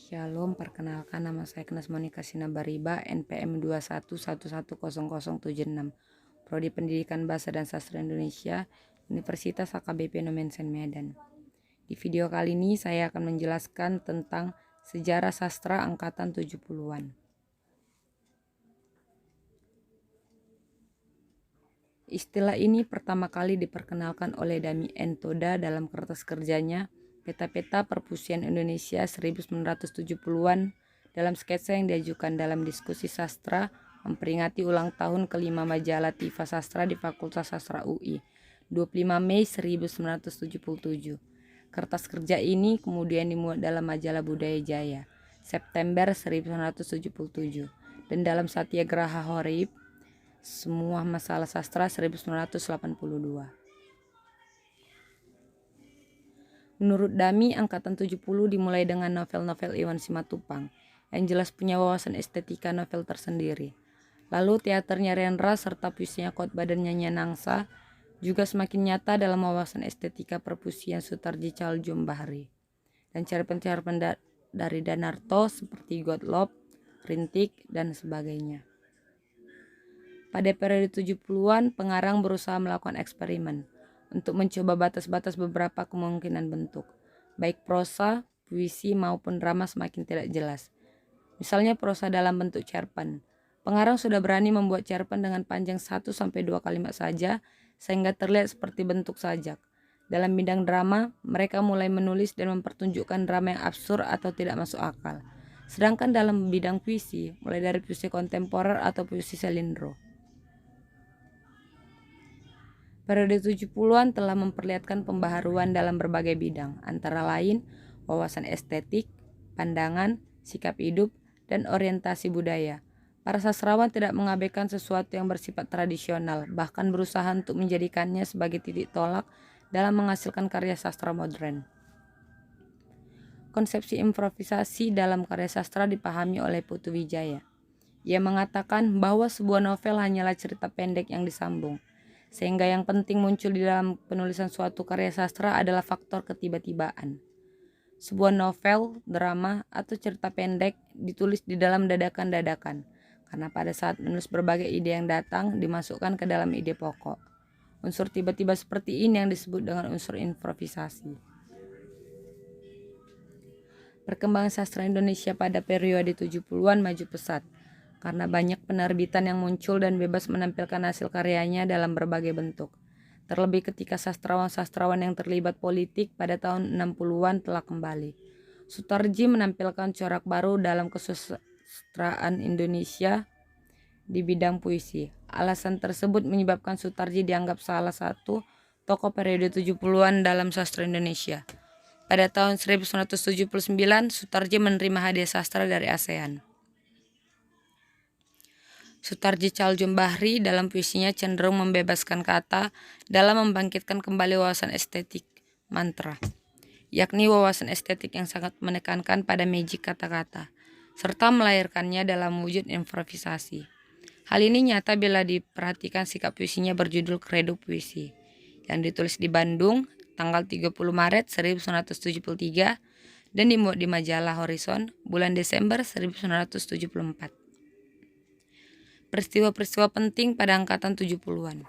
Shalom, perkenalkan nama saya Knas Monika Sinabariba, NPM 21110076, Prodi Pendidikan Bahasa dan Sastra Indonesia, Universitas HKBP Nomensen Medan. Di video kali ini saya akan menjelaskan tentang sejarah sastra angkatan 70-an. Istilah ini pertama kali diperkenalkan oleh Dami N. Toda dalam kertas kerjanya Peta-peta Perpusian Indonesia 1970-an dalam sketsa yang diajukan dalam diskusi sastra memperingati ulang tahun kelima majalah Tifa Sastra di Fakultas Sastra UI 25 Mei 1977. Kertas kerja ini kemudian dimuat dalam majalah Budaya Jaya September 1977 dan dalam Satyagraha Horib Semua Masalah Sastra 1982. Menurut Dami, angkatan 70 dimulai dengan novel-novel Iwan Simatupang yang jelas punya wawasan estetika novel tersendiri. Lalu teaternya Rendra serta puisinya Khotbah dan Nyanyian Nangsa juga semakin nyata dalam wawasan estetika perpusian Sutarji Tjaljoem Bahri. Dan cerpen-cerpen dari Danarto seperti Gottlob, Rintik, dan sebagainya. Pada periode 70-an, pengarang berusaha melakukan eksperimen untuk mencoba batas-batas beberapa kemungkinan bentuk, baik prosa, puisi maupun drama semakin tidak jelas. Misalnya prosa dalam bentuk cerpen. Pengarang sudah berani membuat cerpen dengan panjang 1-2 kalimat saja sehingga terlihat seperti bentuk sajak. Dalam bidang drama, mereka mulai menulis dan mempertunjukkan drama yang absurd atau tidak masuk akal. Sedangkan dalam bidang puisi, mulai dari puisi kontemporer atau puisi Selindro. Periode 70-an telah memperlihatkan pembaharuan dalam berbagai bidang, antara lain wawasan estetik, pandangan, sikap hidup, dan orientasi budaya. Para sastrawan tidak mengabaikan sesuatu yang bersifat tradisional, bahkan berusaha untuk menjadikannya sebagai titik tolak dalam menghasilkan karya sastra modern. Konsepsi improvisasi dalam karya sastra dipahami oleh Putu Wijaya. Ia mengatakan bahwa sebuah novel hanyalah cerita pendek yang disambung, sehingga yang penting muncul di dalam penulisan suatu karya sastra adalah faktor ketiba-tibaan. Sebuah novel, drama, atau cerita pendek ditulis di dalam dadakan-dadakan, karena pada saat menulis berbagai ide yang datang dimasukkan ke dalam ide pokok. Unsur tiba-tiba seperti ini yang disebut dengan unsur improvisasi. Perkembangan sastra Indonesia pada periode 70-an maju pesat, karena banyak penerbitan yang muncul dan bebas menampilkan hasil karyanya dalam berbagai bentuk. Terlebih ketika sastrawan-sastrawan yang terlibat politik pada tahun 60-an telah kembali. Sutarji menampilkan corak baru dalam kesusastraan Indonesia di bidang puisi. Alasan tersebut menyebabkan Sutarji dianggap salah satu tokoh periode 70-an dalam sastra Indonesia. Pada tahun 1979, Sutarji menerima hadiah sastra dari ASEAN. Sutarji Tjaljoem Bahri dalam puisinya cenderung membebaskan kata dalam membangkitkan kembali wawasan estetik mantra, yakni wawasan estetik yang sangat menekankan pada magic kata-kata, serta melahirkannya dalam wujud improvisasi. Hal ini nyata bila diperhatikan sikap puisinya berjudul Kredo Puisi, yang ditulis di Bandung tanggal 30 Maret 1973 dan dimuat di majalah Horizon bulan Desember 1974. Peristiwa-peristiwa penting pada angkatan 70-an.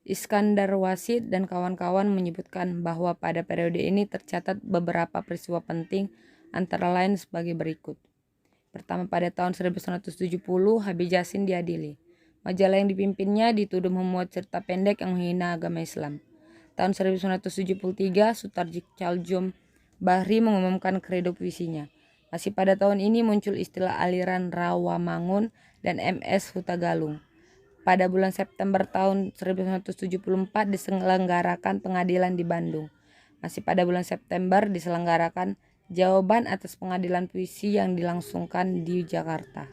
Iskandar Wasid dan kawan-kawan menyebutkan bahwa pada periode ini tercatat beberapa peristiwa penting antara lain sebagai berikut. Pertama, pada tahun 1970, Habib Yasin diadili. Majalah yang dipimpinnya dituduh memuat cerita pendek yang menghina agama Islam. Tahun 1973, Sutarji Tjaljoem Bahri mengumumkan kredo puisinya. Masih pada tahun ini muncul istilah aliran Rawamangun dan MS Hutagalung. Pada bulan September tahun 1974 diselenggarakan pengadilan di Bandung. Masih pada bulan September diselenggarakan jawaban atas pengadilan puisi yang dilangsungkan di Jakarta.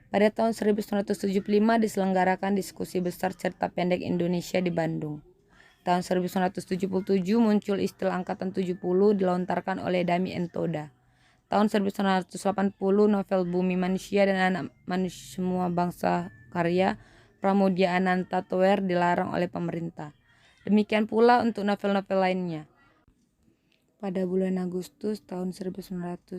Pada tahun 1975 diselenggarakan diskusi besar cerita pendek Indonesia di Bandung. Tahun 1977 muncul istilah angkatan 70 dilontarkan oleh Dami N. Toda. Tahun 1980 novel Bumi Manusia dan Anak Manusia Semua Bangsa karya Pramudia Ananta Toer dilarang oleh pemerintah. Demikian pula untuk novel-novel lainnya. Pada bulan Agustus tahun 1982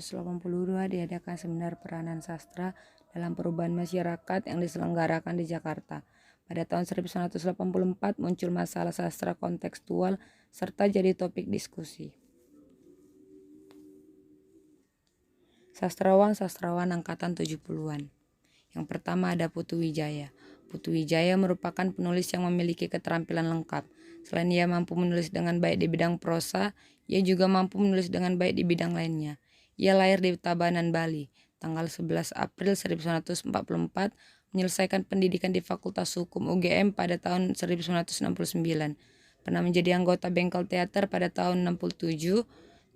diadakan seminar peranan sastra dalam perubahan masyarakat yang diselenggarakan di Jakarta. Pada tahun 1984 muncul masalah sastra kontekstual serta jadi topik diskusi. Sastrawan angkatan 70-an. Yang pertama ada Putu Wijaya. Putu Wijaya merupakan penulis yang memiliki keterampilan lengkap. Selain ia mampu menulis dengan baik di bidang prosa, ia juga mampu menulis dengan baik di bidang lainnya. Ia lahir di Tabanan, Bali, tanggal 11 April 1944, menyelesaikan pendidikan di Fakultas Hukum UGM pada tahun 1969. Pernah menjadi anggota Bengkel Teater pada tahun 67,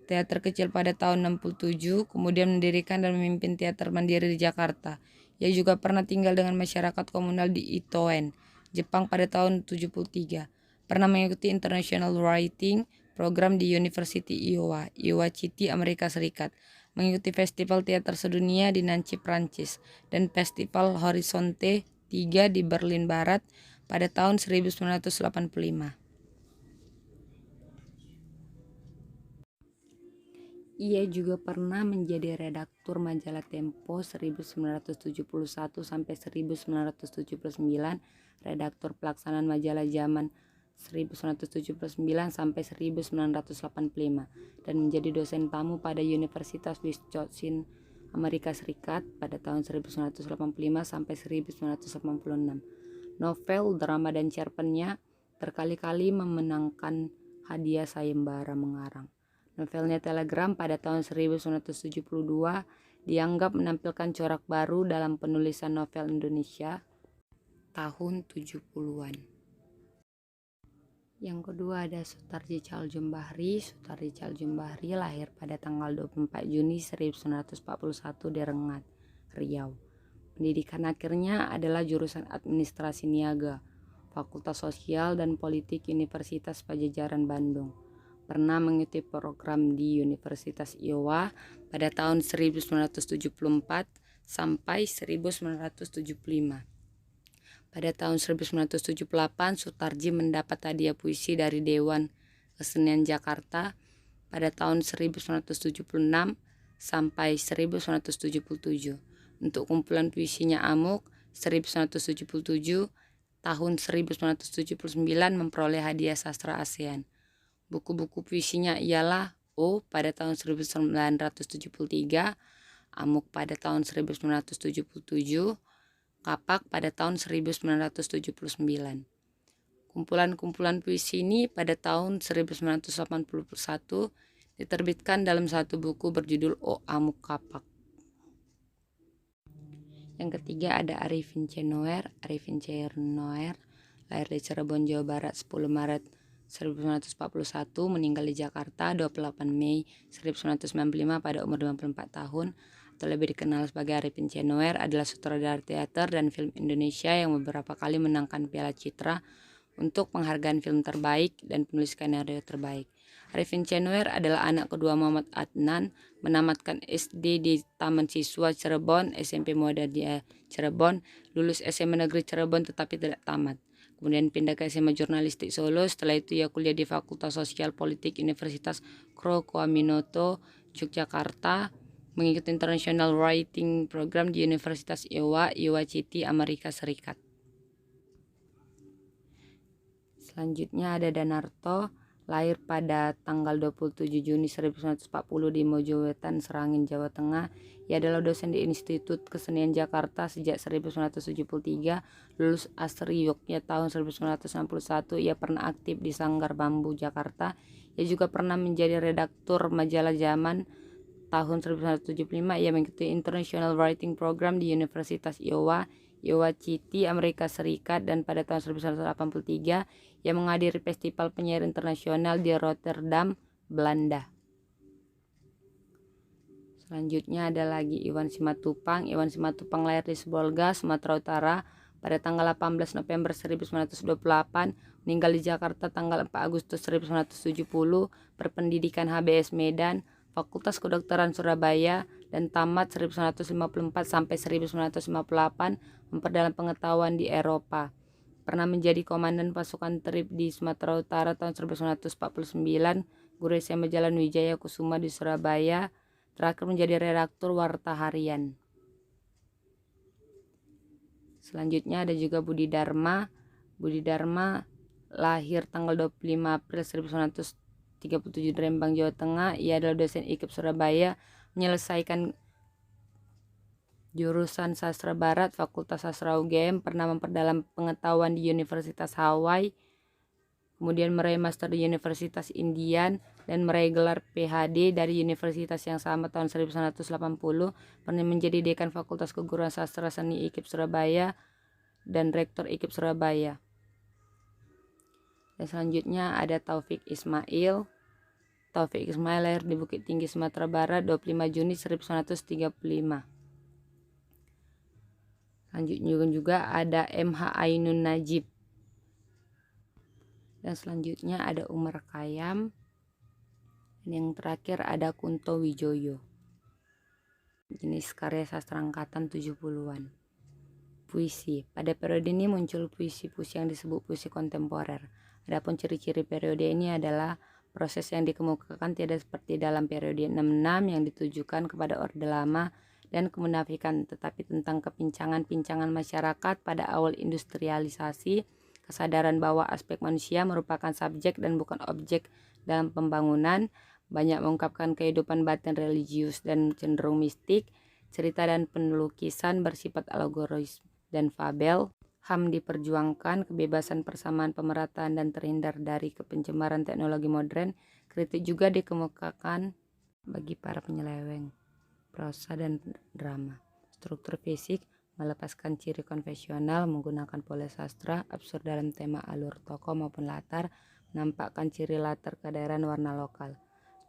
teater kecil pada tahun 67, kemudian mendirikan dan memimpin teater mandiri di Jakarta. Ia juga pernah tinggal dengan masyarakat komunal di Itoen, Jepang pada tahun 73. Pernah mengikuti International Writing Program di University Iowa City, Amerika Serikat. Mengikuti Festival Teater Sedunia di Nancy, Prancis, dan Festival Horizonte 3 di Berlin Barat pada tahun 1985. Ia juga pernah menjadi redaktur majalah Tempo 1971 sampai 1979, redaktur pelaksanaan majalah Zaman 1979 sampai 1985, dan menjadi dosen tamu pada Universitas Wisconsin, Amerika Serikat pada tahun 1985 sampai 1986. Novel, drama, dan cerpennya terkali-kali memenangkan hadiah sayembara mengarang. Novelnya Telegram pada tahun 1972 dianggap menampilkan corak baru dalam penulisan novel Indonesia tahun 70-an. Yang kedua ada Sutarji Tjaljoem Bahri. Sutarji Tjaljoem Bahri lahir pada tanggal 24 Juni 1941 di Rengat, Riau. Pendidikan akhirnya adalah jurusan Administrasi Niaga, Fakultas Sosial dan Politik Universitas Padjadjaran Bandung. Pernah mengikuti program di Universitas Iowa pada tahun 1974 sampai 1975. Pada tahun 1978, Sutarji mendapat hadiah puisi dari Dewan Kesenian Jakarta pada tahun 1976 sampai 1977. Untuk kumpulan puisinya Amuk 1977, tahun 1979 memperoleh hadiah sastra ASEAN. Buku-buku puisinya ialah O pada tahun 1973, Amuk pada tahun 1977, Kapak pada tahun 1979. Kumpulan-kumpulan puisi ini pada tahun 1981 diterbitkan dalam satu buku berjudul O Amuk Kapak. Yang ketiga ada Arifin C. Noer. Arifin C. Noer lahir di Cirebon, Jawa Barat 10 Maret 1941, meninggal di Jakarta 28 Mei 1995 pada umur 54 tahun, atau lebih dikenal sebagai Arifin C. Noer, adalah sutradara teater dan film Indonesia yang beberapa kali menangkan Piala Citra untuk penghargaan film terbaik dan penulis skenario terbaik. Arifin C. Noer adalah anak kedua Muhammad Adnan, menamatkan SD di Taman Siswa Cirebon, SMP Muhammadiyah Cirebon, lulus SMA Negeri Cirebon tetapi tidak tamat. Kemudian pindah ke SMA Jurnalistik Solo. Setelah itu ia kuliah di Fakultas Sosial Politik Universitas Krokoaminoto, Yogyakarta, mengikuti International Writing Program di Universitas Iowa City, Amerika Serikat. Selanjutnya ada Danarto, lahir pada tanggal 27 Juni 1940 di Mojowetan, Serangin, Jawa Tengah. Ia adalah dosen di Institut Kesenian Jakarta sejak 1973, lulus Asri Yogyakarta tahun 1961. Ia pernah aktif di Sanggar Bambu Jakarta. Ia juga pernah menjadi redaktur majalah Zaman tahun 1975. Ia mengikuti International Writing Program di Universitas Iowa City, Amerika Serikat, dan pada tahun 1983 ia menghadiri Festival Penyair Internasional di Rotterdam, Belanda. Selanjutnya ada lagi Iwan Simatupang. Iwan Simatupang lahir di Sibolga, Sumatera Utara pada tanggal 18 November 1928, meninggal di Jakarta tanggal 4 Agustus 1970, berpendidikan HBS Medan, Fakultas Kedokteran Surabaya, dan tamat 1954 sampai 1958, memperdalam pengetahuan di Eropa. Pernah menjadi komandan pasukan Trip di Sumatera Utara tahun 1949 guru SMA Jalan Wijaya Kusuma di Surabaya, terakhir menjadi redaktur Warta Harian. Selanjutnya ada juga Budi Dharma. Budi Dharma lahir tanggal 25 April 1937 di Rembang, Jawa Tengah. Ia adalah dosen IKIP Surabaya, menyelesaikan jurusan Sastra Barat Fakultas Sastra UGM, pernah memperdalam pengetahuan di Universitas Hawaii, kemudian meraih master di Universitas Indian dan meraih gelar PhD dari universitas yang sama tahun 1980, pernah menjadi dekan Fakultas Keguruan Sastra Seni IKIP Surabaya dan rektor IKIP Surabaya. Dan selanjutnya ada Taufik Ismail. Taufik Ismail lahir di Bukit Tinggi, Sumatera Barat 25 Juni 1935. Selanjutnya juga ada MH Ainun Najib. Dan selanjutnya ada Umar Khayyam. Dan yang terakhir ada Kunto Wijoyo. Jenis karya sastra angkatan 70-an. Puisi. Pada periode ini muncul puisi-puisi yang disebut puisi kontemporer. Adapun ciri-ciri periode ini adalah proses yang dikemukakan tidak seperti dalam periode 66 yang ditujukan kepada Orde Lama dan kemunafikan, tetapi tentang kepincangan-pincangan masyarakat pada awal industrialisasi, kesadaran bahwa aspek manusia merupakan subjek dan bukan objek dalam pembangunan, banyak mengungkapkan kehidupan batin religius dan cenderung mistik, cerita dan penulisan bersifat alegoris dan fabel, HAM diperjuangkan, kebebasan persamaan pemerataan dan terhindar dari pencemaran teknologi modern, kritik juga dikemukakan bagi para penyeleweng, prosa dan drama. Struktur fisik melepaskan ciri konvensional, menggunakan pola sastra, absurd dalam tema alur tokoh maupun latar, menampakkan ciri latar kedaerahan warna lokal.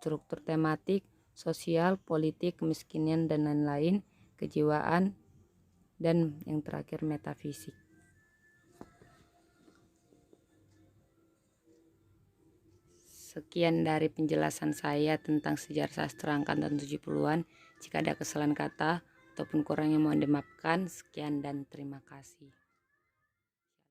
Struktur tematik, sosial, politik, kemiskinan dan lain-lain, kejiwaan, dan yang terakhir metafisik. Sekian dari penjelasan saya tentang sejarah sastra angkatan 70-an. Jika ada kesalahan kata ataupun kurangnya mohon dimaafkan. Sekian dan terima kasih.